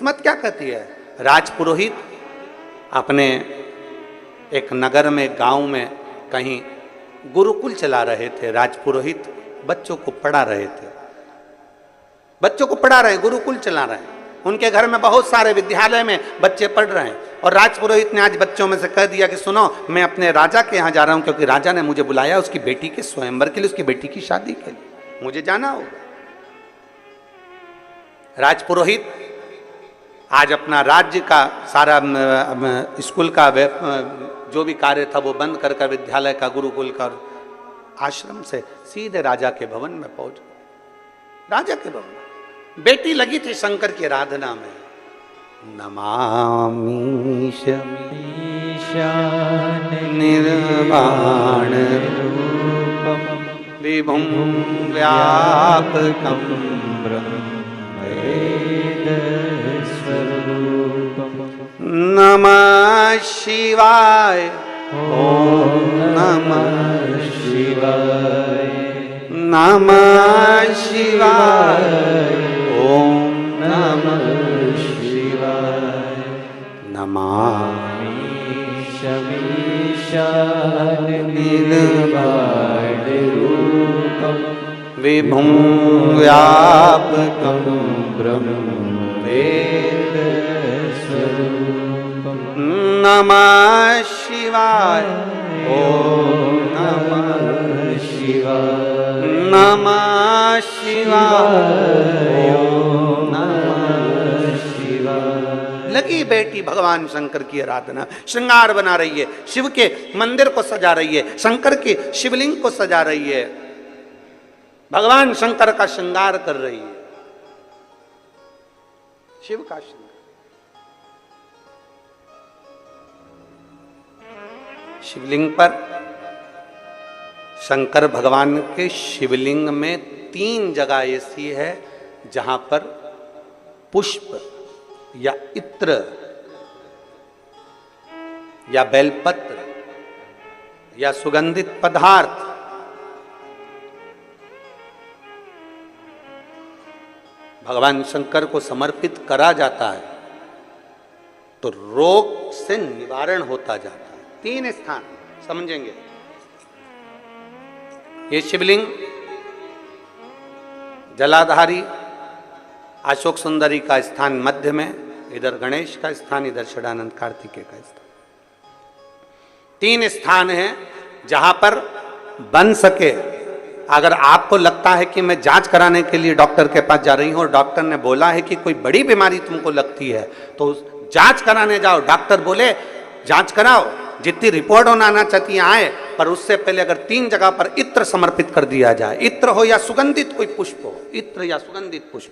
किस्मत क्या कहती है? राजपुरोहित अपने एक नगर में, गांव में कहीं गुरुकुल चला रहे थे। राजपुरोहित बच्चों को पढ़ा रहे थे, बच्चों को पढ़ा रहे हैं, गुरुकुल चला रहे हैं। उनके घर में बहुत सारे विद्यालय में बच्चे पढ़ रहे हैं और राजपुरोहित ने आज बच्चों में से कह दिया कि सुनो, मैं अपने राजा के यहाँ जा रहा हूँ क्योंकि राजा ने मुझे बुलाया उसकी बेटी के स्वयंवर के लिए, उसकी बेटी की शादी के लिए, मुझे जाना होगा। राजपुरोहित आज अपना राज्य का सारा स्कूल का जो भी कार्य था वो बंद कर विद्यालय का, गुरुकुल का, आश्रम से सीधे राजा के भवन में पहुंच गए। राजा के भवन बेटी लगी थी शंकर की आराधना में। नमामि निर्वाण रूपम विभुं व्यापकं ब्रह्मवेदस्वरूपम्। नमः शिवाय, ओम नमः शिवाय, नमः शिवाय, ओम नमः शिवाय। नमामि शमीशान निर्वाण रूपम विभुं व्यापकं ब्रह्मवेदस्वरूपम्। नमः शिवाय, ओम नमः शिवाय, नमः शिवाय, ओम नमः शिवाय। लगी बेटी भगवान शंकर की आराधना, श्रृंगार बना रही है, शिव के मंदिर को सजा रही है, शंकर के शिवलिंग को सजा रही है, भगवान शंकर का श्रृंगार कर रही है, शिव का श्रृंगार। शिवलिंग पर शंकर भगवान के शिवलिंग में 3 जगह ऐसी है जहां पर पुष्प या इत्र या बेलपत्र या सुगंधित पदार्थ भगवान शंकर को समर्पित करा जाता है तो रोग से निवारण होता जाता है। 3 स्थान समझेंगे। ये शिवलिंग जलाधारी अशोक सुंदरी का स्थान मध्य में, इधर गणेश का स्थान, इधर षडानंद कार्तिकेय का स्थान। 3 स्थान हैं जहां पर बन सके। अगर आपको लगता है कि मैं जांच कराने के लिए डॉक्टर के पास जा रही हूं और डॉक्टर ने बोला है कि कोई बड़ी बीमारी तुमको लगती है तो जांच कराने जाओ, डॉक्टर बोले जांच कराओ, जितनी रिपोर्ट होना आना चाहती आए, पर उससे पहले अगर 3 जगह पर इत्र समर्पित कर दिया जाए, इत्र हो या सुगंधित कोई पुष्प हो, इत्र या सुगंधित पुष्प,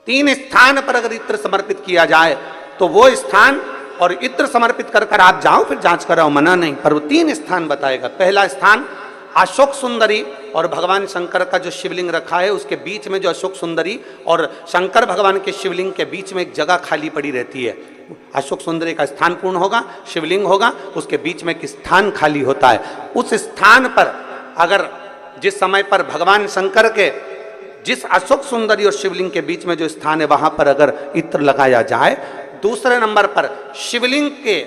3 स्थान पर अगर इत्र समर्पित किया जाए तो वो स्थान और इत्र समर्पित कर कर आप जाओ, फिर जांच कराओ, मना नहीं, पर वो 3 स्थान बताएगा। पहला स्थान अशोक सुंदरी और भगवान शंकर का जो शिवलिंग रखा है उसके बीच में जो अशोक सुंदरी और शंकर भगवान के शिवलिंग के बीच में एक जगह खाली पड़ी रहती है। अशोक सुंदरी का स्थान पूर्ण होगा, शिवलिंग होगा, उसके बीच में एक स्थान खाली होता है। उस स्थान पर अगर जिस समय पर भगवान शंकर के जिस अशोक सुंदरी और शिवलिंग के बीच में जो स्थान है वहां पर अगर इत्र लगाया जाए, दूसरे नंबर पर शिवलिंग के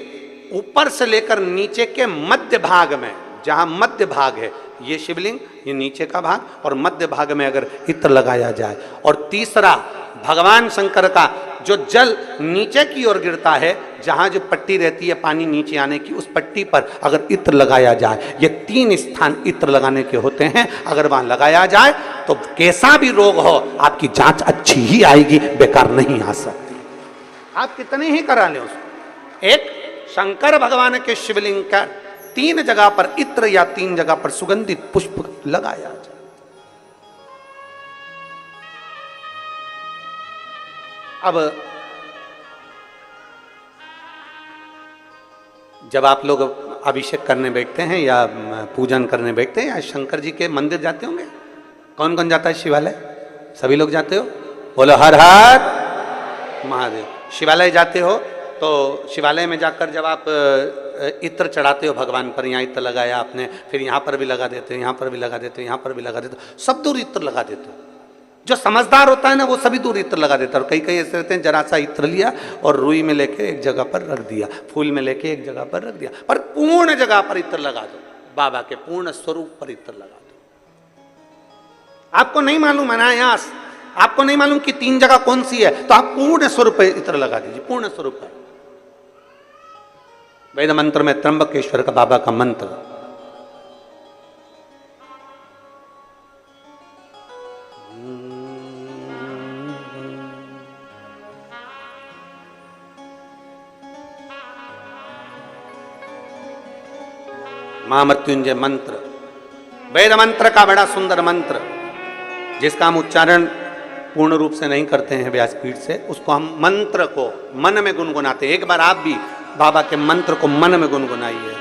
ऊपर से लेकर नीचे के मध्य भाग में, जहां मध्य भाग है ये शिवलिंग, ये नीचे का भाग और मध्य भाग में अगर इत्र लगाया जाए, और तीसरा भगवान शंकर का जो जल नीचे की ओर गिरता है, जहां जो पट्टी रहती है पानी नीचे आने की, उस पट्टी पर अगर इत्र लगाया जाए, ये 3 स्थान इत्र लगाने के होते हैं। अगर वहां लगाया जाए तो कैसा भी रोग हो आपकी जांच अच्छी ही आएगी, बेकार नहीं आ सकती। आप कितने ही करा लें उसको। एक शंकर भगवान के शिवलिंग का 3 जगह पर इत्र या 3 जगह पर सुगंधित पुष्प लगाया जाए। अब जब आप लोग अभिषेक करने बैठते हैं या पूजन करने बैठते हैं या शंकर जी के मंदिर जाते होंगे, कौन कौन जाता है शिवालय? सभी लोग जाते हो? बोलो हर हर महादेव। शिवालय जाते हो तो शिवालय में जाकर जब आप इत्र चढ़ाते हो भगवान पर, यहाँ इत्र लगाया आपने, फिर यहाँ पर भी लगा देते हो, यहाँ पर भी लगा देते हो, यहाँ पर भी लगा देते हो, सब दूर इत्र लगा देते हो। जो समझदार होता है ना वो सभी दूर इत्र लगा देता है। और कई कई ऐसे रहते हैं जरा सा इत्र लिया और रुई में लेके एक जगह पर रख दिया, फूल में लेके एक जगह पर रख दिया, पर पूर्ण जगह पर इत्र लगा दो, बाबा के पूर्ण स्वरूप पर इत्र लगा दो। आपको नहीं मालूम अनायास, आपको नहीं मालूम कि 3 जगह कौन सी है, तो आप पूर्ण स्वरूप पर इत्र लगा दीजिए, पूर्ण स्वरूप पर। वेद मंत्र में त्र्यंबकेश्वर का बाबा का मंत्र, महामृत्युंजय मंत्र, वेद मंत्र का बड़ा सुंदर मंत्र, जिसका हम उच्चारण पूर्ण रूप से नहीं करते हैं व्यासपीठ से, उसको हम मंत्र को मन में गुनगुनाते हैं। एक बार आप भी बाबा के मंत्र को मन में गुनगुनाइए।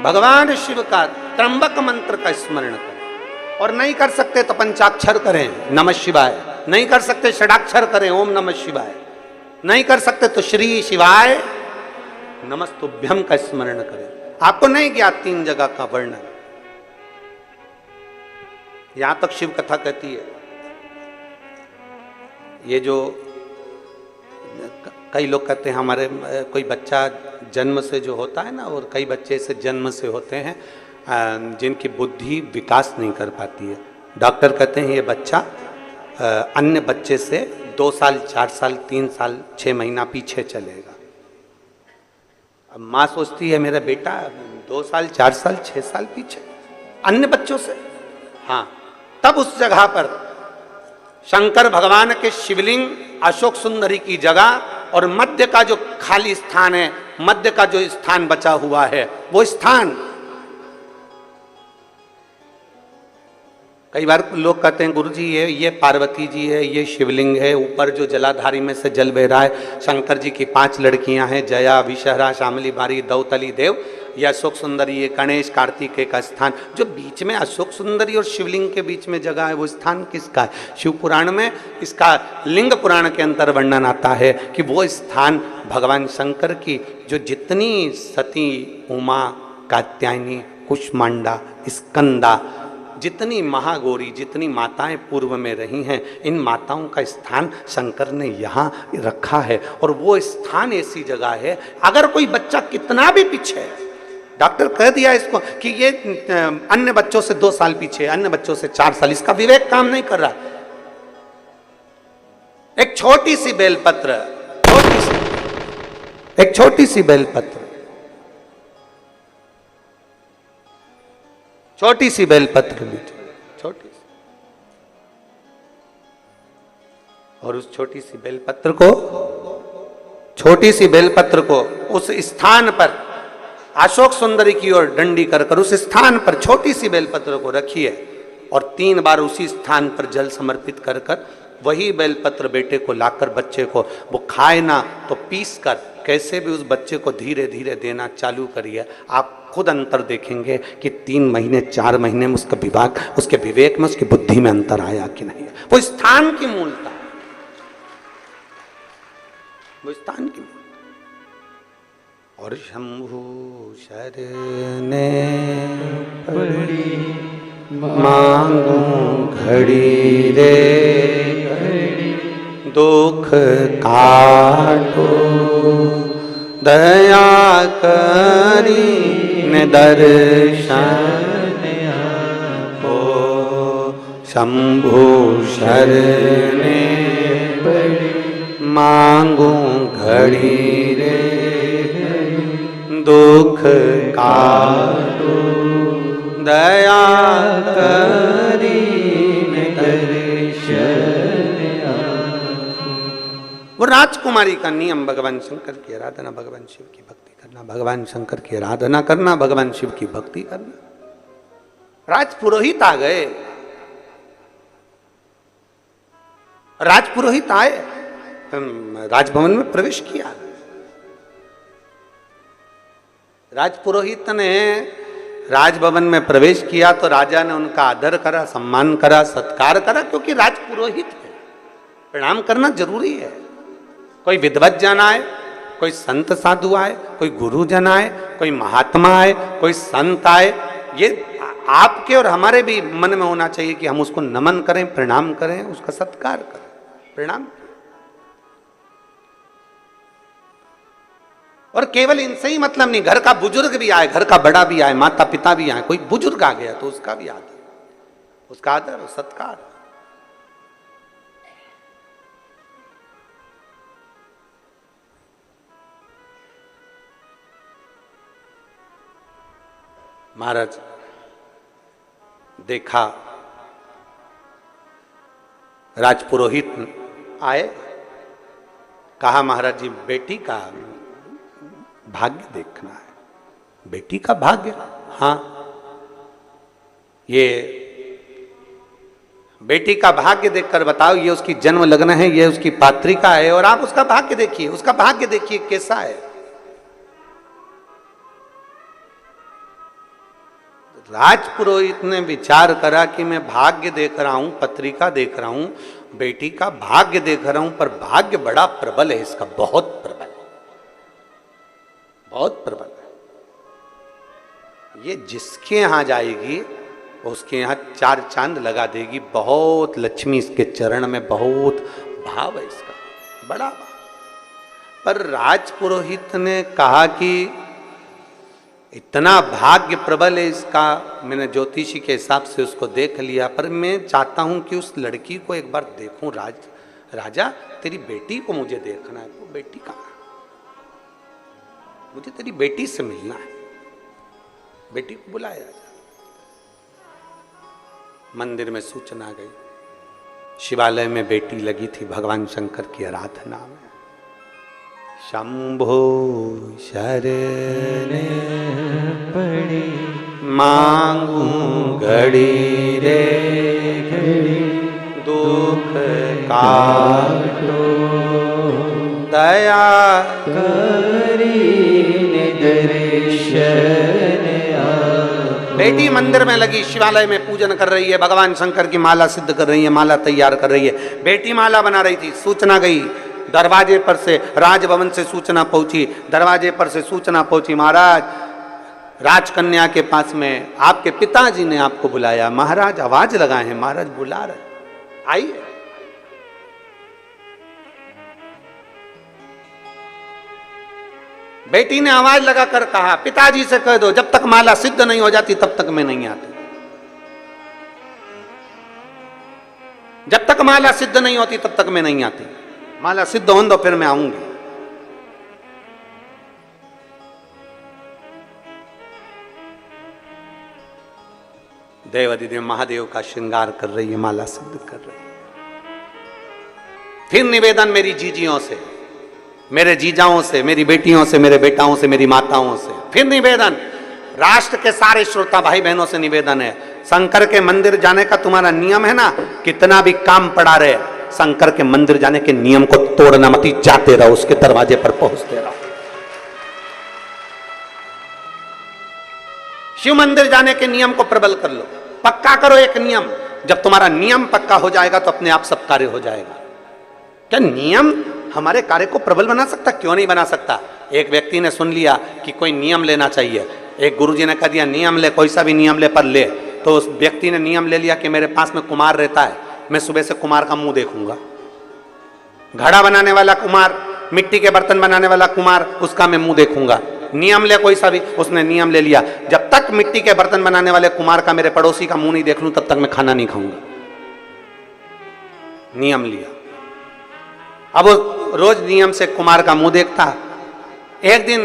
भगवान शिव का त्र्यंबक मंत्र का स्मरण करें, और नहीं कर सकते तो पंचाक्षर करें नमः शिवाय, नहीं कर सकते षडाक्षर करें ओम नमः शिवाय, नहीं कर सकते तो श्री शिवाय नमस्तुभ्यम का स्मरण करें। आपको नहीं ज्ञात 3 जगह का वर्णन, यहां तक शिव कथा कहती है। ये जो कई लोग कहते हैं हमारे कोई बच्चा जन्म से जो होता है ना, और कई बच्चे से जन्म से होते हैं जिनकी बुद्धि विकास नहीं कर पाती है। डॉक्टर कहते हैं ये बच्चा अन्य बच्चे से 2 साल 4 साल 3 साल 6 महीना पीछे चलेगा। अब माँ सोचती है मेरा बेटा 2 साल 4 साल 6 साल पीछे अन्य बच्चों से। हाँ, तब उस जगह पर शंकर भगवान के शिवलिंग अशोक सुंदरी की जगह और मध्य का जो खाली स्थान है, मध्य का जो स्थान बचा हुआ है, वो स्थान कई बार लोग कहते हैं गुरुजी ये पार्वती जी है, ये शिवलिंग है, ऊपर जो जलाधारी में से जल बह रहा है, शंकर जी की 5 लड़कियां हैं, जया विषहरा शामली बारी दौतली देव, ये अशोक सुंदरी, ये गणेश कार्तिकेय का स्थान। जो बीच में अशोक सुंदरी और शिवलिंग के बीच में जगह है, वो स्थान किसका है? शिव पुराण में इसका लिंग पुराण के अंतर वर्णन आता है कि वो स्थान भगवान शंकर की जो जितनी सती उमा कात्यायनी कुष्मांडा स्कंदा जितनी महागौरी जितनी माताएं पूर्व में रही हैं, इन माताओं का स्थान शंकर ने यहाँ रखा है। और वो स्थान ऐसी जगह है, अगर कोई बच्चा कितना भी पीछे है, डॉक्टर कह दिया इसको कि ये अन्य बच्चों से 2 साल पीछे, अन्य बच्चों से 4 साल, इसका विवेक काम नहीं कर रहा। एक छोटी सी बेलपत्र, एक छोटी सी बेलपत्र, छोटी सी बेलपत्र लीजिए, छोटी सी, और उस छोटी सी बेलपत्र को, छोटी सी बेलपत्र को उस स्थान पर अशोक सुंदरी की ओर डंडी कर उस स्थान पर छोटी सी बेलपत्र को रखिए और 3 बार उसी स्थान पर जल समर्पित कर वही बेलपत्र बेटे को लाकर बच्चे को, वो खाए ना तो पीस कर कैसे भी उस बच्चे को धीरे धीरे देना चालू करिए। आप खुद अंतर देखेंगे कि 3 महीने 4 महीने में उसका विभाग, उसके विवेक में, उसकी बुद्धि में अंतर आया कि नहीं। वो स्थान की मूलता, वो स्थान की मूलता। और शंभु शरने पड़ी मांगू घड़ी रे, दुख काटो दया करी ने दर्शन आपो। शंभु शरने पड़ी मांगू घड़ी रे, दुख काटो दया करी ने दर्शन आपो। वो राजकुमारी का नियम भगवान शंकर की आराधना, भगवान शिव की भक्ति करना, भगवान शंकर की आराधना करना, भगवान शिव की भक्ति करना। राजपुरोहित आ गए, राजपुरोहित आए, राजभवन में प्रवेश किया। राजपुरोहित ने राजभवन में प्रवेश किया तो राजा ने उनका आदर करा, सम्मान करा, सत्कार करा, क्योंकि राजपुरोहित है, प्रणाम करना जरूरी है। कोई विद्वत जन आए, कोई संत साधु आए, कोई गुरु जन आए, कोई महात्मा आए, कोई संत आए, ये आपके और हमारे भी मन में होना चाहिए कि हम उसको नमन करें, प्रणाम करें, उसका सत्कार करें, प्रणाम। और केवल इनसे ही मतलब नहीं, घर का बुजुर्ग भी आए, घर का बड़ा भी आए, माता पिता भी आए, कोई बुजुर्ग आ गया तो उसका भी आदर, उसका आदर और सत्कार। महाराज देखा, राजपुरोहित आए, कहा महाराज जी बेटी का भाग्य देखना है। बेटी का भाग्य? हाँ, ये बेटी का भाग्य देखकर बताओ, ये उसकी जन्म लग्न है, ये उसकी पात्रिका है, और आप उसका भाग्य देखिए, उसका भाग्य देखिए कैसा है। राजपुरोहित ने विचार करा कि मैं भाग्य देख रहा हूं, पत्रिका देख रहा हूं, बेटी का भाग्य देख रहा हूं, पर भाग्य बड़ा प्रबल है इसका, बहुत प्रबल, बहुत प्रबल है। ये जिसके यहां जाएगी उसके यहां चार चांद लगा देगी। बहुत लक्ष्मी इसके चरण में, बहुत भाव है इसका, बड़ा भाव। पर राजपुरोहित ने कहा कि इतना भाग्य प्रबल है इसका, मैंने ज्योतिषी के हिसाब से उसको देख लिया, पर मैं चाहता हूं कि उस लड़की को एक बार देखूं। राजा तेरी बेटी को मुझे देखना है। वो बेटी कहाँ है? मुझे तेरी बेटी से मिलना है। बेटी को बुलाया राजा। मंदिर में सूचना गई, शिवालय में बेटी लगी थी भगवान शंकर की आराधना में। शंभो शरण पड़ी मांगू घड़ी रे घड़ी, दुख काटो दया करी दर्शन। बेटी मंदिर में लगी, शिवालय में पूजन कर रही है, भगवान शंकर की माला सिद्ध कर रही है, माला तैयार कर रही है। बेटी माला बना रही थी, सूचना गई दरवाजे पर से, राजभवन से सूचना पहुंची, दरवाजे पर से सूचना पहुंची, महाराज राजकन्या के पास में आपके पिताजी ने आपको बुलाया। महाराज आवाज लगाए हैं, महाराज बुला रहे, आइए। बेटी ने आवाज लगाकर कहा, पिताजी से कह दो जब तक माला सिद्ध नहीं हो जाती तब तक मैं नहीं आती। जब तक माला सिद्ध नहीं होती तब तक मैं नहीं आती। माला सिद्ध हो दो फिर मैं आऊंगी। देवाधिदेव महादेव का श्रृंगार कर रही है, माला सिद्ध कर रही है। फिर निवेदन मेरी जीजियों से, मेरे जीजाओं से, मेरी बेटियों से, मेरे बेटाओं से, मेरी माताओं से, फिर निवेदन राष्ट्र के सारे श्रोता भाई बहनों से निवेदन है, शंकर के मंदिर जाने का तुम्हारा नियम है ना, कितना भी काम पड़ा रहे, शंकर के मंदिर जाने के नियम को तोड़ना मत, जाते रहो, उसके दरवाजे पर पहुंचते रहो। शिव मंदिर जाने के नियम को प्रबल कर लो, पक्का करो एक नियम। जब तुम्हारा नियम पक्का हो जाएगा तो अपने आप सब कार्य हो जाएगा। क्या नियम हमारे कार्य को प्रबल बना सकता? क्यों नहीं बना सकता। एक व्यक्ति ने सुन लिया कि कोई नियम लेना चाहिए, एक गुरुजी ने कह दिया नियम ले, कोई सा भी नियम ले पर ले, तो उस व्यक्ति ने नियम ले लिया कि मेरे पास में कुमार रहता है, मैं सुबह से कुमार का मुंह देखूंगा। घड़ा बनाने वाला कुमार, मिट्टी के बर्तन बनाने वाला कुमार, उसका मैं मुंह देखूंगा। नियम ले कोई सा भी, उसने नियम ले लिया, जब तक मिट्टी के बर्तन बनाने वाले कुमार का, मेरे पड़ोसी का मुंह नहीं देख लूं तब तक मैं खाना नहीं खाऊंगा। नियम लिया। अब वो रोज नियम से कुमार का मुंह देखता। एक दिन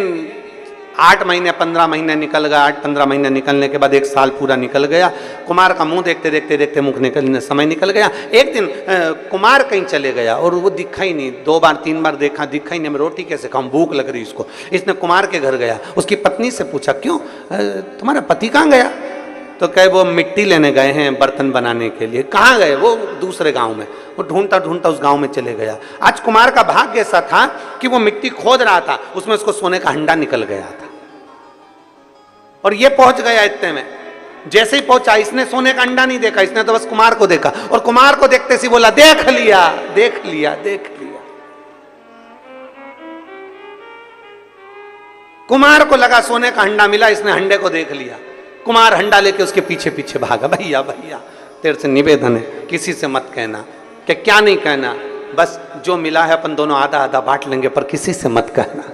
8 महीने 15 महीने निकल गया। 8-15 महीने निकलने के बाद 1 साल पूरा निकल गया। कुमार का मुंह देखते देखते देखते मुख निकलने समय निकल गया। एक दिन कुमार कहीं चले गया और वो दिखा ही नहीं। 2 बार 3 बार देखा, दिखा ही नहीं। मैं रोटी कैसे खाऊं, भूख लग रही इसको। इसने कुमार के घर गया, उसकी पत्नी से पूछा, क्यों तुम्हारा पति कहाँ गया? तो कहे वो मिट्टी लेने गए हैं बर्तन बनाने के लिए। कहाँ गए? वो दूसरे गांव में। वो ढूंढता ढूंढता उस गांव में चले गया। आज कुमार का भाग्य ऐसा था कि वो मिट्टी खोद रहा था, उसमें उसको सोने का हंडा निकल गया था और ये पहुंच गया इतने में। जैसे ही पहुंचा, इसने सोने का अंडा नहीं देखा, इसने तो बस कुमार को देखा और कुमार को देखते सी बोला, देख लिया देख लिया देख लिया। कुमार को लगा सोने का हंडा मिला, इसने हंडे को देख लिया। कुमार हंडा लेके उसके पीछे पीछे भागा। भैया भैया तेरे से निवेदन है, किसी से मत कहना। कि क्या नहीं कहना? बस जो मिला है अपन दोनों आधा आधा बांट लेंगे, पर किसी से मत कहना।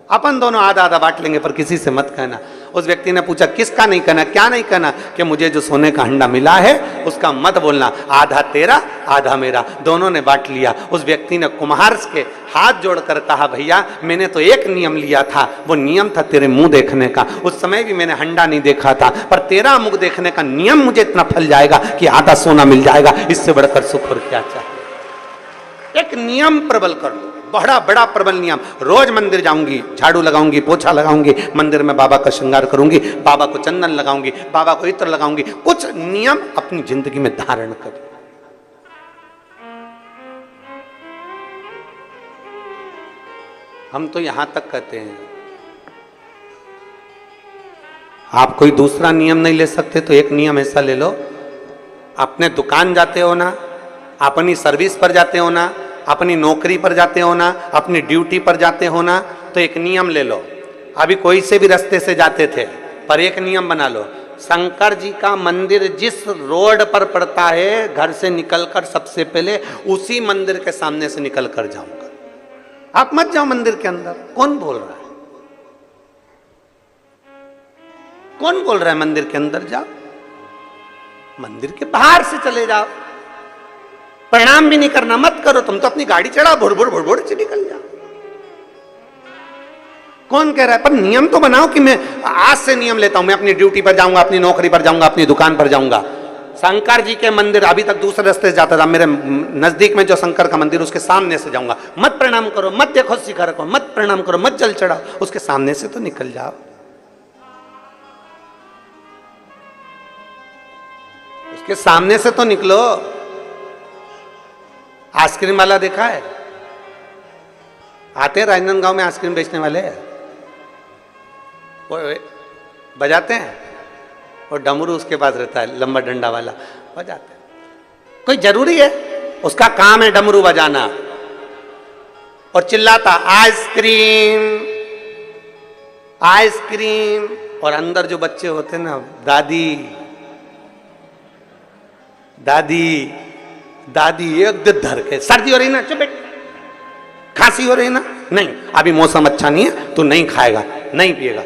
अपन दोनों आधा आधा बांट लेंगे, पर किसी से मत कहना। उस व्यक्ति ने पूछा, किसका नहीं कहना? क्या नहीं कहना? कि मुझे जो सोने का हंडा मिला है उसका मत बोलना, आधा तेरा आधा मेरा, दोनों ने बांट लिया। उस व्यक्ति ने कुम्हार के हाथ जोड़कर कहा, भैया मैंने तो एक नियम लिया था, वो नियम था तेरे मुंह देखने का। उस समय भी मैंने हंडा नहीं देखा था, पर तेरा मुंह देखने का नियम मुझे इतना फल जाएगा कि आधा सोना मिल जाएगा। इससे बढ़कर सुख और क्या चाहिए? एक नियम प्रबल कर लो, बड़ा बड़ा प्रबल नियम। रोज मंदिर जाऊंगी, झाड़ू लगाऊंगी, पोछा लगाऊंगी, मंदिर में बाबा का श्रृंगार करूंगी, बाबा को चंदन लगाऊंगी, बाबा को इत्र लगाऊंगी। कुछ नियम अपनी जिंदगी में धारण करो। हम तो यहां तक कहते हैं, आप कोई दूसरा नियम नहीं ले सकते तो एक नियम ऐसा ले लो, अपने दुकान जाते हो ना, अपनी सर्विस पर जाते हो ना, अपनी नौकरी पर जाते हो ना, अपनी ड्यूटी पर जाते हो ना, तो एक नियम ले लो। अभी कोई से भी रास्ते से जाते थे, पर एक नियम बना लो, शंकर जी का मंदिर जिस रोड पर पड़ता है, घर से निकलकर सबसे पहले उसी मंदिर के सामने से निकल कर जाऊंगा। आप मत जाओ मंदिर के अंदर। कौन बोल रहा है? कौन बोल रहा है मंदिर के अंदर जाओ? मंदिर के बाहर से चले जाओ। प्रणाम भी नहीं करना, मत करो। तुम तो अपनी गाड़ी चढ़ाओ, भुड़ भुड़ से निकल जाओ। कौन कह रहा है? पर नियम तो बनाओ कि मैं आज से नियम लेता हूं, मैं अपनी ड्यूटी पर जाऊंगा, अपनी नौकरी पर जाऊंगा, अपनी दुकान पर जाऊंगा। शंकर जी के मंदिर, अभी तक दूसरे रास्ते से जाता था, मेरे नजदीक में जो शंकर का मंदिर उसके सामने से जाऊंगा। मत प्रणाम करो, मत देखो शिखर को, मत प्रणाम करो, मत जल चढ़ाओ, उसके सामने से तो निकल जाओ। उसके सामने से तो निकलो। आइसक्रीम वाला देखा है? आते हैं राजनांदगांव में आइसक्रीम बेचने वाले, वो बजाते हैं, और डमरू उसके पास रहता है, लंबा डंडा वाला, बजाते हैं। कोई जरूरी है? उसका काम है डमरू बजाना और चिल्लाता आइसक्रीम आइसक्रीम। और अंदर जो बच्चे होते हैं ना, दादी दादी दादी, एक दिन धर के, सर्दी हो रही ना, चुप बैठ, खांसी हो रही ना, नहीं अभी मौसम अच्छा नहीं है, तू नहीं खाएगा, नहीं पिएगा।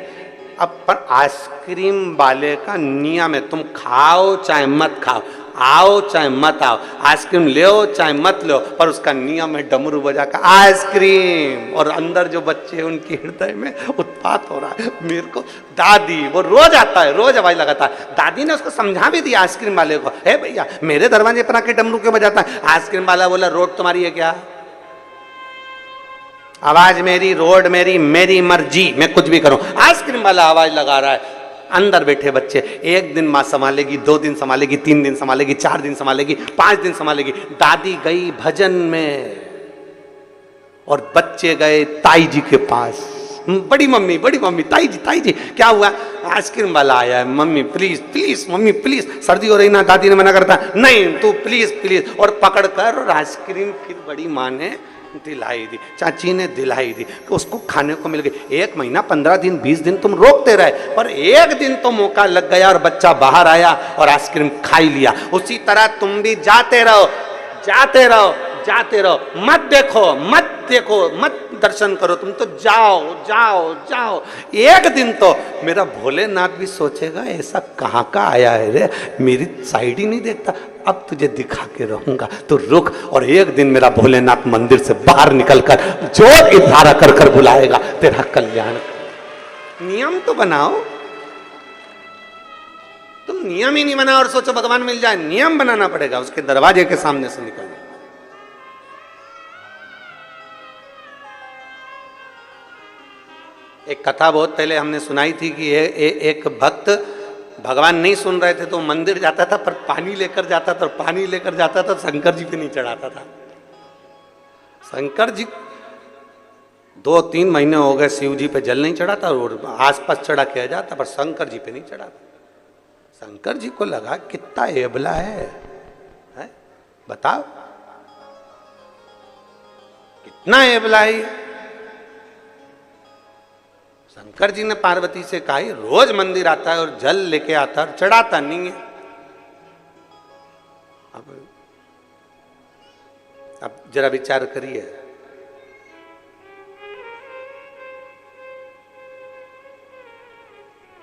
अब पर आइसक्रीम वाले का नियम है, तुम खाओ चाहे मत खाओ, आओ चाहे मत आओ, आइसक्रीम ले चाहे मत लो, पर उसका नियम है डमरू बजा का आइसक्रीम। और अंदर जो बच्चे हैं उनके हृदय में उत्पात हो रहा है। मेरे को दादी, वो रोज आता है, रोज आवाज लगाता है। दादी ने उसको समझा भी दिया आइसक्रीम वाले को, हे भैया मेरे दरवाजे पर आके डमरू क्यों बजाता है? आइसक्रीम वाला बोला, रोड तुम्हारी है क्या? आवाज मेरी, रोड मेरी, मेरी मर्जी, मैं कुछ भी करूं। आइसक्रीम वाला आवाज लगा रहा है। अंदर बैठे बच्चे, एक दिन मां संभालेगी, 2 दिन संभालेगी, 3 दिन संभालेगी, 4 दिन संभालेगी, 5 दिन संभालेगी। दादी गई भजन में और बच्चे गए ताई जी के पास। बड़ी मम्मी, ताई जी क्या हुआ? आइसक्रीम वाला आया है, mummy please please, mummy please, सर्दी हो रही ना। दादी ने मना करता, नहीं तू प्लीज प्लीज, और पकड़ कर और आइसक्रीम फिर बड़ी माँ ने दिलाई दी, चाची ने दिलाई दी, उसको खाने को मिल गई। 1 महीना, 15 दिन, 20 दिन तुम रोकते रहे, पर एक दिन तो मौका लग गया और बच्चा बाहर आया और आइसक्रीम खा ही लिया। उसी तरह तुम भी जाते रहो, जाते रहो, जाते रहो, मत देखो, मत देखो, मत दर्शन करो, तुम तो जाओ जाओ जाओ। एक दिन तो मेरा भोलेनाथ भी सोचेगा, ऐसा कहाँ का आया है रे, मेरी साइड ही नहीं देखता, अब तुझे दिखा के रहूंगा, तो रुक। और एक दिन मेरा भोलेनाथ मंदिर से बाहर निकलकर जोर इशारा कर कर बुलाएगा, तेरा कल्याण। नियम तो बनाओ। तुम नियम ही नहीं बनाओ और सोचो भगवान मिल जाए। नियम बनाना पड़ेगा, उसके दरवाजे के सामने से निकलना। एक कथा बहुत पहले हमने सुनाई थी कि एक भक्त भगवान नहीं सुन रहे थे तो मंदिर जाता था, पर पानी लेकर जाता था, पानी लेकर जाता था, शंकर जी पे नहीं चढ़ाता था। शंकर जी 2-3 महीने हो गए शिव जी पे जल नहीं चढ़ाता और आसपास चढ़ा किया जाता, पर शंकर जी पे नहीं चढ़ाता। शंकर जी को लगा कितना एबला है? बताओ कितना एबला है। शंकर जी ने पार्वती से कहा रोज मंदिर आता है और जल लेके आता है और चढ़ाता नहीं है। अब जरा विचार करिए,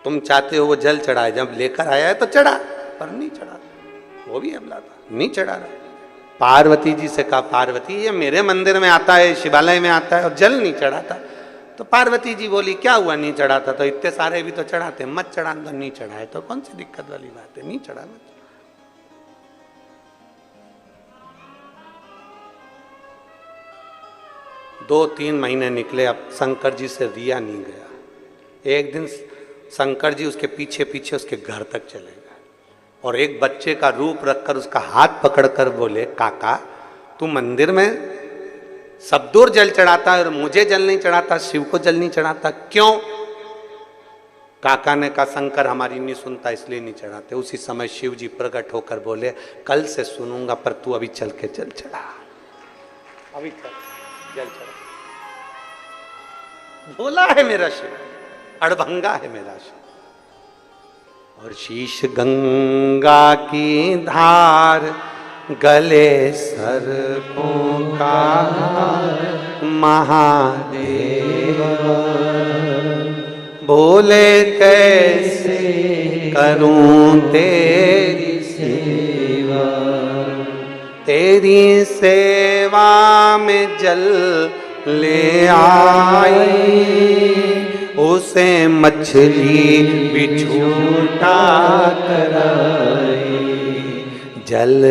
तुम चाहते हो वो जल चढ़ाए, जब लेकर आया है तो चढ़ा, पर नहीं चढ़ा, वो भी अबला था, नहीं चढ़ा रहा। पार्वती जी से कहा पार्वती ये मेरे मंदिर में आता है, शिवालय में आता है और जल नहीं चढ़ाता। तो पार्वती जी बोली क्या हुआ नहीं चढ़ाता? तो इतने सारे भी तो चढ़ाते, मत चढ़ा। तो नहीं चढ़ाए तो कौन सी दिक्कत वाली बात है, नहीं चढ़ाना। 2-3 महीने निकले, अब शंकर जी से रिया नहीं गया। एक दिन शंकर जी उसके पीछे पीछे उसके घर तक चले गए और एक बच्चे का रूप रखकर उसका हाथ पकड़कर बोले काका तू मंदिर में सब दूर जल चढ़ाता है और मुझे जल नहीं चढ़ाता, शिव को जल नहीं चढ़ाता, क्यों? काका ने कहा शंकर हमारी नहीं सुनता इसलिए नहीं चढ़ाते। उसी समय शिव जी प्रकट होकर बोले कल से सुनूंगा, पर तू अभी चल के जल चढ़ा, अभी चल जल चढ़ा। भोला है मेरा शिव, अड़भंगा है मेरा शिव। और शीश गंगा की धार गले सर्पों का महादेव, बोले कैसे करूं तेरी सेवा, तेरी सेवा में जल ले आई, उसे मछली भी झूठा कराई, जल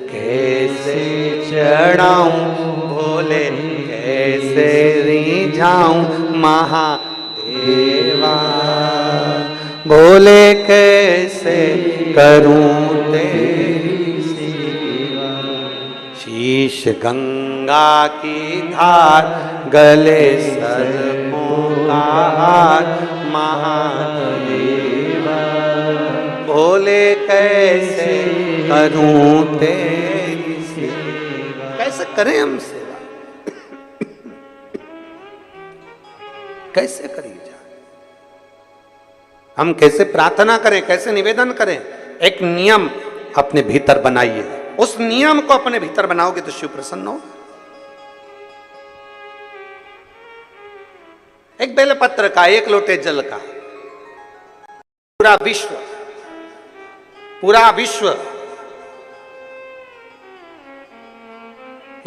कैसे चढ़ाऊं बोले कैसे रिझाऊं महादेवा, बोले कैसे करूं तेरी सेवा। शीश गंगा की धार गले सर्पों का हार महादेवा, बोले कैसे करूं तेरी सेवा। कैसे करें हम सेवा? कैसे करी जाए? हम कैसे प्रार्थना करें, कैसे निवेदन करें? एक नियम अपने भीतर बनाइए, उस नियम को अपने भीतर बनाओगे तो शिव प्रसन्न हो। एक बेलपत्र का, एक लोटे जल का, पूरा विश्व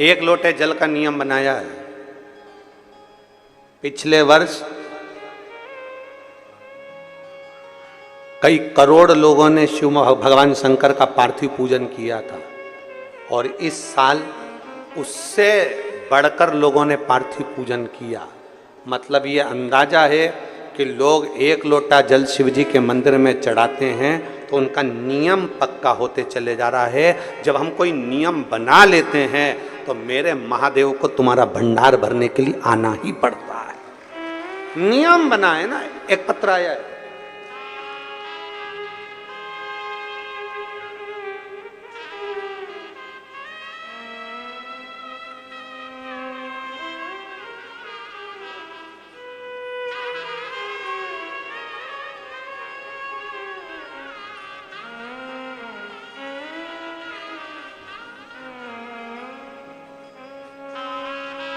एक लोटे जल का नियम बनाया है। पिछले वर्ष कई करोड़ लोगों ने शिव भगवान शंकर का पार्थिव पूजन किया था और इस साल उससे बढ़कर लोगों ने पार्थिव पूजन किया। मतलब ये अंदाजा है कि लोग एक लोटा जल शिव जी के मंदिर में चढ़ाते हैं तो उनका नियम पक्का होते चले जा रहा है। जब हम कोई नियम बना लेते हैं तो मेरे महादेव को तुम्हारा भंडार भरने के लिए आना ही पड़ता है। नियम बना है ना। एक पत्र आया है,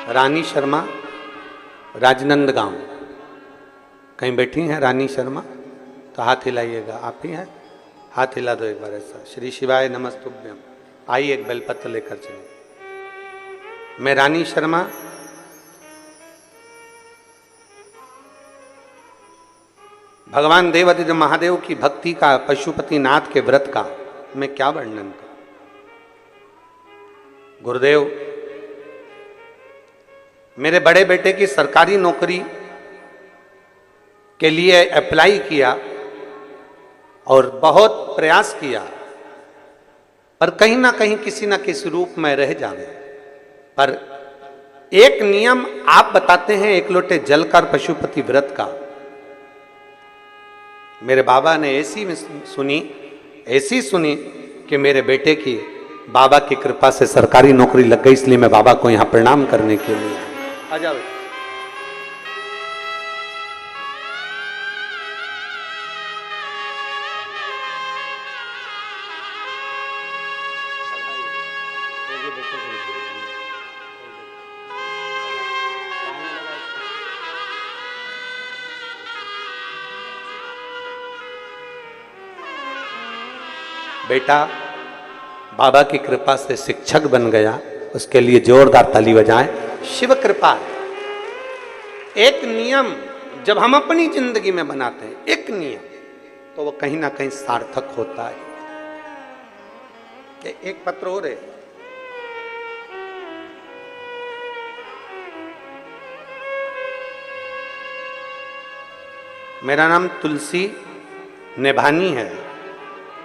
रानी शर्मा, राजनंदगांव। कहीं बैठी हैं रानी शर्मा? तो हाथ हिलाइएगा। आप ही हैं? हाथ हिला दो एक बार ऐसा। श्री शिवाय नमस्तुभ्यम। आइए एक बेलपत्र लेकर चलिए। मैं रानी शर्मा भगवान देवादिदेव महादेव की भक्ति का, पशुपतिनाथ के व्रत का मैं क्या वर्णन करूं। गुरुदेव, मेरे बड़े बेटे की सरकारी नौकरी के लिए अप्लाई किया और बहुत प्रयास किया, पर कहीं ना कहीं किसी ना किसी रूप में रह जावे। पर एक नियम आप बताते हैं एक लोटे जल का पशुपति व्रत का, मेरे बाबा ने ऐसी सुनी कि मेरे बेटे की बाबा की कृपा से सरकारी नौकरी लग गई, इसलिए मैं बाबा को यहां प्रणाम करने के लिए आ जाओ। बेटा बाबा की कृपा से शिक्षक बन गया, उसके लिए जोरदार ताली बजाएं। शिव कृपा है। एक नियम जब हम अपनी जिंदगी में बनाते हैं, एक नियम, तो वो कहीं ना कहीं सार्थक होता है। एक पत्र हो रहे, मेरा नाम तुलसी नेभानी है,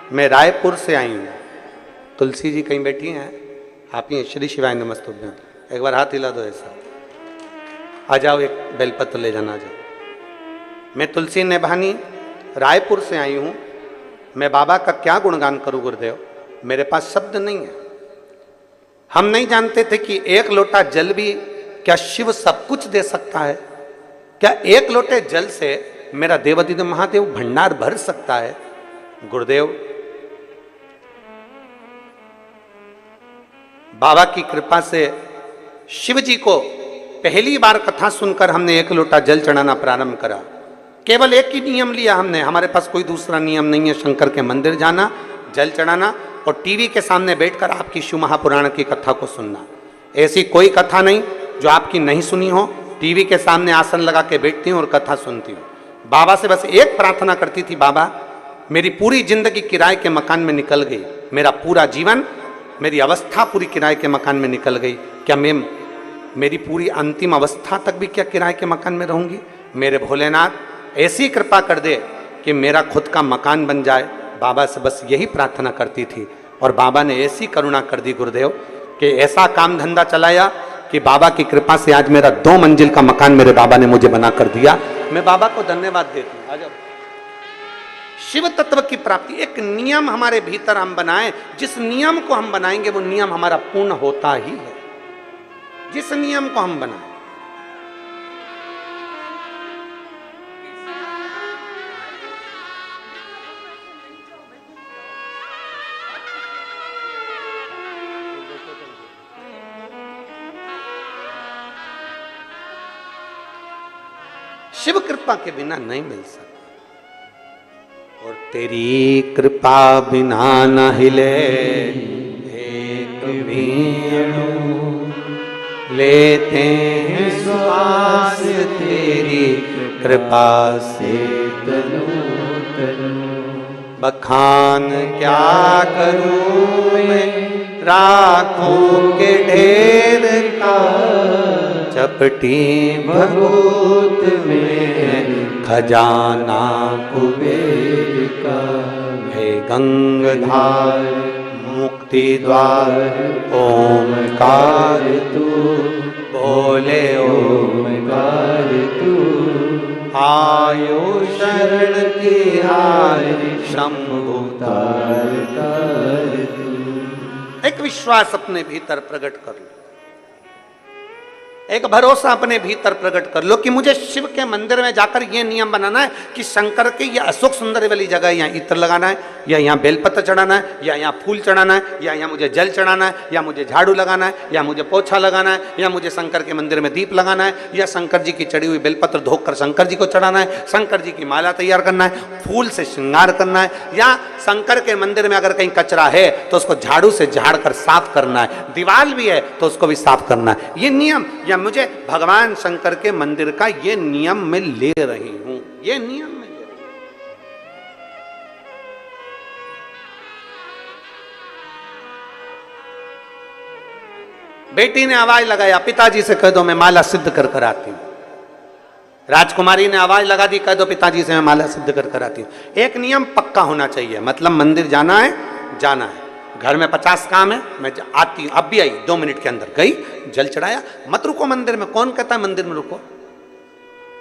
मैं रायपुर से आई हूं। तुलसी जी कहीं बैठी हैं? आप ही श्री शिवाय नमस्तुभ्यं। एक बार हाथ हिला दो ऐसा। आ जाओ, एक बेलपत्र ले जाना। आ जाओ। मैं तुलसी नेभानी रायपुर से आई हूं। मैं बाबा का क्या गुणगान करूं गुरुदेव, मेरे पास शब्द नहीं है। हम नहीं जानते थे कि एक लोटा जल भी क्या शिव सब कुछ दे सकता है? क्या एक लोटे जल से मेरा देवादिदेव महादेव भंडार भर सकता है? गुरुदेव, बाबा की कृपा से शिव जी को पहली बार कथा सुनकर हमने एक लोटा जल चढ़ाना प्रारंभ करा। केवल एक ही नियम लिया हमने, हमारे पास कोई दूसरा नियम नहीं है। शंकर के मंदिर जाना, जल चढ़ाना और टीवी के सामने बैठकर आपकी शिव महापुराण की कथा को सुनना। ऐसी कोई कथा नहीं जो आपकी नहीं सुनी हो। टीवी के सामने आसन लगा के बैठती हूँ और कथा सुनती हूँ। बाबा से बस एक प्रार्थना करती थी, बाबा मेरी पूरी जिंदगी किराए के मकान में निकल गई, मेरा पूरा जीवन, मेरी अवस्था पूरी किराए के मकान में निकल गई, क्या मैं मेरी पूरी अंतिम अवस्था तक भी क्या किराए के मकान में रहूंगी? मेरे भोलेनाथ ऐसी कृपा कर दे कि मेरा खुद का मकान बन जाए। बाबा से बस यही प्रार्थना करती थी और बाबा ने ऐसी करुणा कर दी गुरुदेव कि ऐसा काम धंधा चलाया कि बाबा की कृपा से आज मेरा 2 मंजिल का मकान मेरे बाबा ने मुझे बना कर दिया। मैं बाबा को धन्यवाद देती हूँ। आ जाओ। शिव तत्व की प्राप्ति, एक नियम हमारे भीतर हम बनाएं, जिस नियम को हम बनाएंगे वो नियम हमारा पूर्ण होता ही है। जिस नियम को हम बनाएं, शिव कृपा के बिना नहीं मिल सकता। और तेरी कृपा बिना न हिले एक भी अणु, लेते हैं श्वास तेरी कृपा से तनु तनु। बखान क्या करूं मैं राखों के ढेर का, चपटी भगोत में खजाना कुबेर का। हे गंगाधार मुक्ति द्वार ओमकार तू, बोले ओमकार तू। आयो शरण तिहारी शंभु तार तार तू। एक विश्वास अपने भीतर प्रकट कर लो, एक भरोसा अपने भीतर प्रकट कर लो कि मुझे शिव के मंदिर में जाकर यह नियम बनाना है कि शंकर के ये अशोक सुंदर वाली जगह यहाँ इत्र लगाना है, या यहाँ बेलपत्र चढ़ाना है, या यहाँ फूल चढ़ाना है, या यहाँ मुझे जल चढ़ाना है, या मुझे झाड़ू लगाना है, या मुझे पोछा लगाना है, या मुझे शंकर के मंदिर में दीप लगाना है, या शंकर जी की चढ़ी हुई बेलपत्र धोकर शंकर जी को चढ़ाना है, शंकर जी की माला तैयार करना है, फूल से श्रृंगार करना है, या शंकर के मंदिर में अगर कहीं कचरा है तो उसको झाड़ू से झाड़ कर साफ करना है, दीवार भी है तो उसको भी साफ करना है। ये नियम, या मुझे भगवान शंकर के मंदिर का ये नियम मैं ले रही हूं, ये नियम मैं ले रही हूं। बेटी ने आवाज लगाया, पिताजी से कह दो मैं माला सिद्ध कर कर आती हूं। राजकुमारी ने आवाज लगा दी, कह दो पिताजी से मैं माला सिद्ध कर कर आती हूं। एक नियम पक्का होना चाहिए, मतलब मंदिर जाना है, जाना है। घर में 50 काम है, मैं आती हूं, अब भी आई, 2 मिनट के अंदर गई, जल चढ़ाया, मत रुको मंदिर में। कौन कहता है मंदिर में रुको?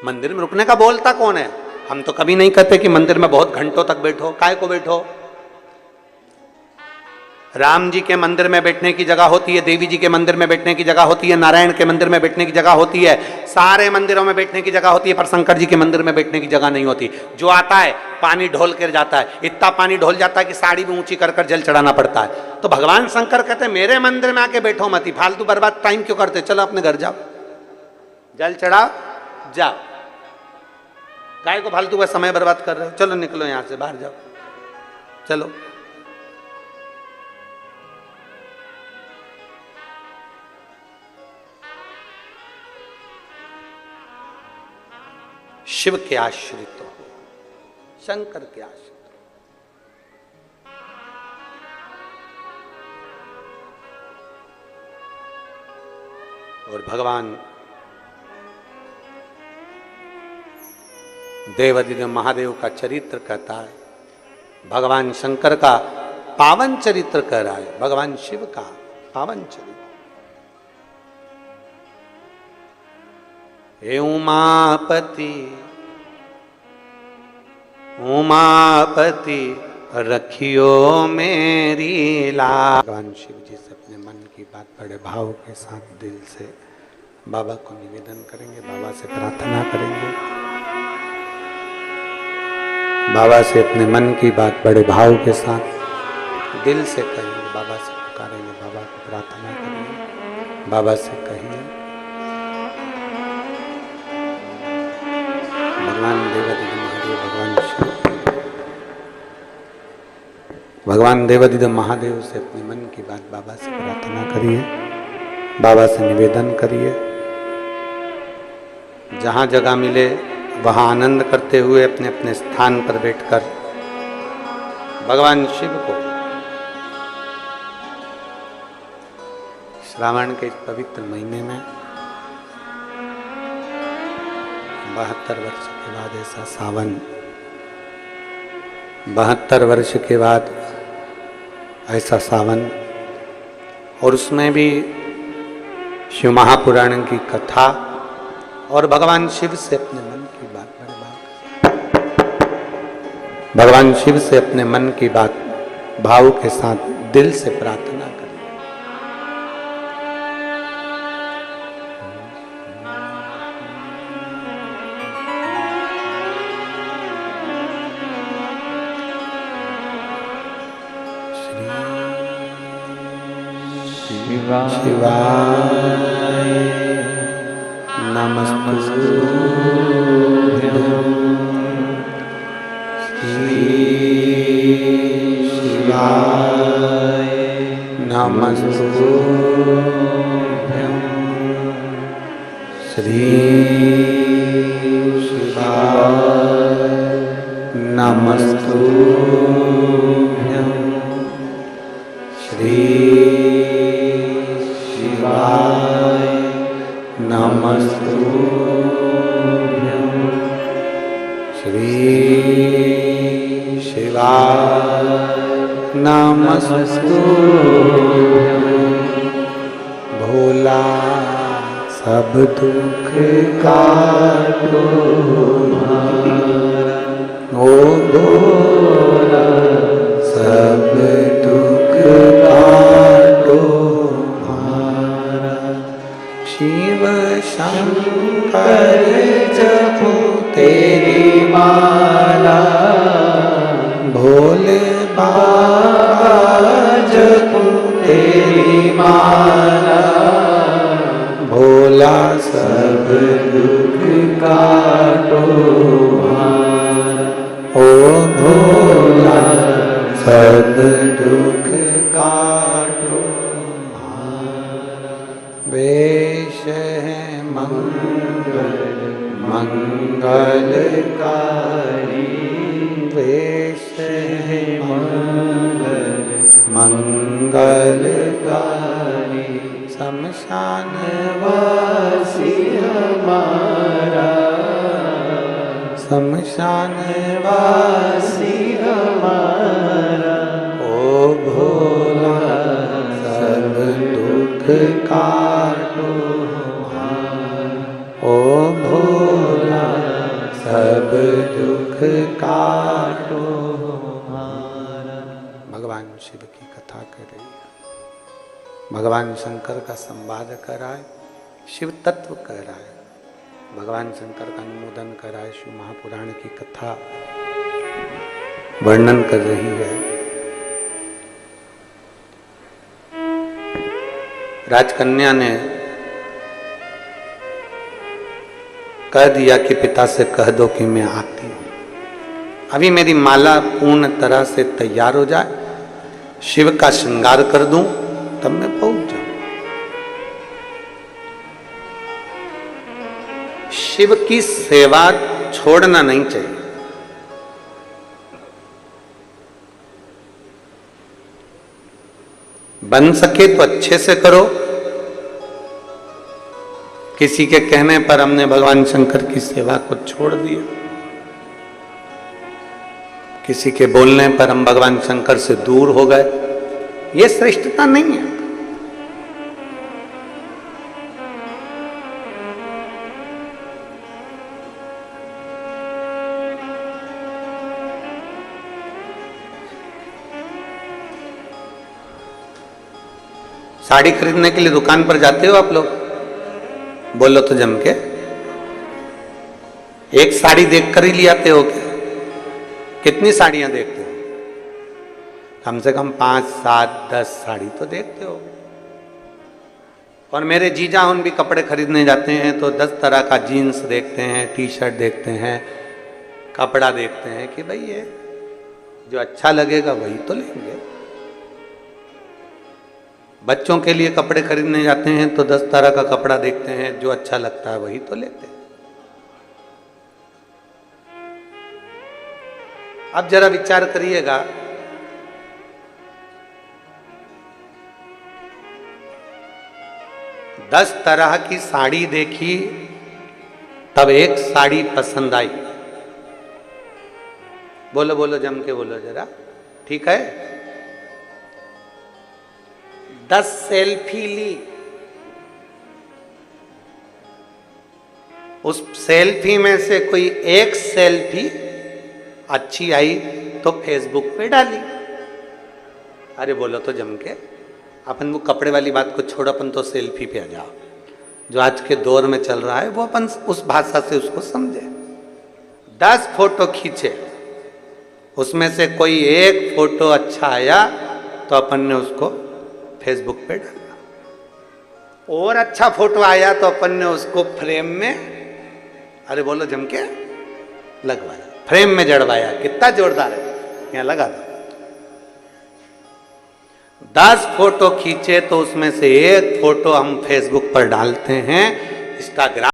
मंदिर में रुकने का बोलता कौन है? हम तो कभी नहीं कहते कि मंदिर में बहुत घंटों तक बैठो। काय को बैठो? राम जी के मंदिर में बैठने की जगह होती है, देवी जी के मंदिर में बैठने की जगह होती है, नारायण के मंदिर में बैठने की जगह होती है, सारे मंदिरों में बैठने की जगह होती है, पर शंकर जी के मंदिर में बैठने की जगह नहीं होती। जो आता है पानी ढोल कर जाता है, इतना पानी ढोल जाता है कि साड़ी भी ऊंची कर कर जल चढ़ाना पड़ता है। तो भगवान शंकर कहते हैं मेरे मंदिर में आके बैठो मत, फालतू बर्बाद टाइम क्यों करते, चलो अपने घर जाओ, जल चढ़ाओ, जाओ। काय को फालतू का समय बर्बाद कर रहे हो? चलो निकलो यहां से, बाहर जाओ, चलो। शिव के आश्रित हो, शंकर के आश्रित हो। और भगवान देवादिदेव महादेव का चरित्र कहता है, भगवान शंकर का पावन चरित्र कह रहा है, भगवान शिव का पावन चरित्र। हे उमापति उमापति रखियो मेरी लाज। भगवान शिव जी से अपने मन की बात बड़े भाव के साथ दिल से बाबा को निवेदन करेंगे, बाबा से प्रार्थना करेंगे। बाबा से अपने मन की बात बड़े भाव के साथ दिल से कहेंगे, बाबा से पुकारेंगे, बाबा को प्रार्थना करेंगे, बाबा से कहेंगे भगवान देवादिदेव महादेव, भगवान देवादिदेव महादेव से अपने मन की बात बाबा से प्रार्थना करिए, बाबा से निवेदन करिए। जहाँ जगह मिले वहाँ आनंद करते हुए अपने अपने स्थान पर बैठकर भगवान शिव को श्रावण के इस पवित्र महीने में 72 वर्ष के बाद ऐसा सावन, 72 वर्ष के बाद ऐसा सावन, और उसमें भी शिव महापुराण की कथा और भगवान शिव से अपने मन की बात, भगवान शिव से अपने मन की बात भाव के साथ दिल से प्रार्थना करें। शिवाय नमस्तुभ्यं, शिवाय नमस्तुभ्यं, श्री शिवाय नमस्तुभ्यं, श्री शिवाय नमस्तुभ्यं, श्री शिवाय नमस्तुभ्यं। भोला सब दुख काटो ओ भोला सब दुख काटो, शिव शंकर जपो तेरी माला, भोले बाबा जपो तेरी माला, भोला सब दुख काटो ओ भोला सब दुख काटो। वेश है मंगल मंगलकारी, वेश है मंगल मंगलकारी, शमशान वासी हमारा, शमशान वासी हमारा, ओ भोला सब दुख काटो हमारा, ओ भोला सब दुख काटो हमारा। भगवान शिव की कथा कर रही है, भगवान शंकर का संवाद कर रहा है, शिव तत्व कर रहा है, भगवान शंकर का अनुमोदन कर रहा है, शिव महापुराण की कथा वर्णन कर रही है। राजकन्या ने कह दिया कि पिता से कह दो कि मैं आती हूं, अभी मेरी माला पूर्ण तरह से तैयार हो जाए, शिव का श्रृंगार कर दूं, तब मैं पहुंच जाऊं। शिव की सेवा छोड़ना नहीं चाहिए। बन सके तो अच्छे से करो। किसी के कहने पर हमने भगवान शंकर की सेवा को छोड़ दिया, किसी के बोलने पर हम भगवान शंकर से दूर हो गए, ये श्रेष्ठता नहीं है। साड़ी खरीदने के लिए दुकान पर जाते हो आप लोग? बोलो तो जम के। एक साड़ी देखकर ही ले आते हो क्या? कितनी साड़ियां देखते हो? कम से कम 5, 7, 10 साड़ी तो देखते हो। और मेरे जीजा उन भी कपड़े खरीदने जाते हैं तो 10 तरह का जीन्स देखते हैं, टी शर्ट देखते हैं, कपड़ा देखते हैं कि भाई ये जो अच्छा लगेगा वही तो लेंगे। बच्चों के लिए कपड़े खरीदने जाते हैं तो 10 तरह का कपड़ा देखते हैं, जो अच्छा लगता है वही तो लेते हैं। अब जरा विचार करिएगा, दस तरह की साड़ी देखी तब एक साड़ी पसंद आई। बोलो बोलो जम के बोलो जरा, ठीक है? 10 सेल्फी ली, उस सेल्फी में से कोई एक सेल्फी अच्छी आई तो फेसबुक पे डाली। अरे बोलो तो जम के। अपन वो कपड़े वाली बात को छोड़, अपन तो सेल्फी पे आ जाओ। जो आज के दौर में चल रहा है वो अपन उस भाषा से उसको समझे। 10 फोटो खींचे, उसमें से कोई एक फोटो अच्छा आया तो अपन ने उसको फेसबुक पे डाला, और अच्छा फोटो आया तो अपन ने उसको फ्रेम में, अरे बोलो जम के, लगवाया, फ्रेम में जड़वाया। कितना जोरदार है, यहाँ लगा दो। 10 फोटो खींचे तो उसमें से एक फोटो हम फेसबुक पर डालते हैं, इंस्टाग्राम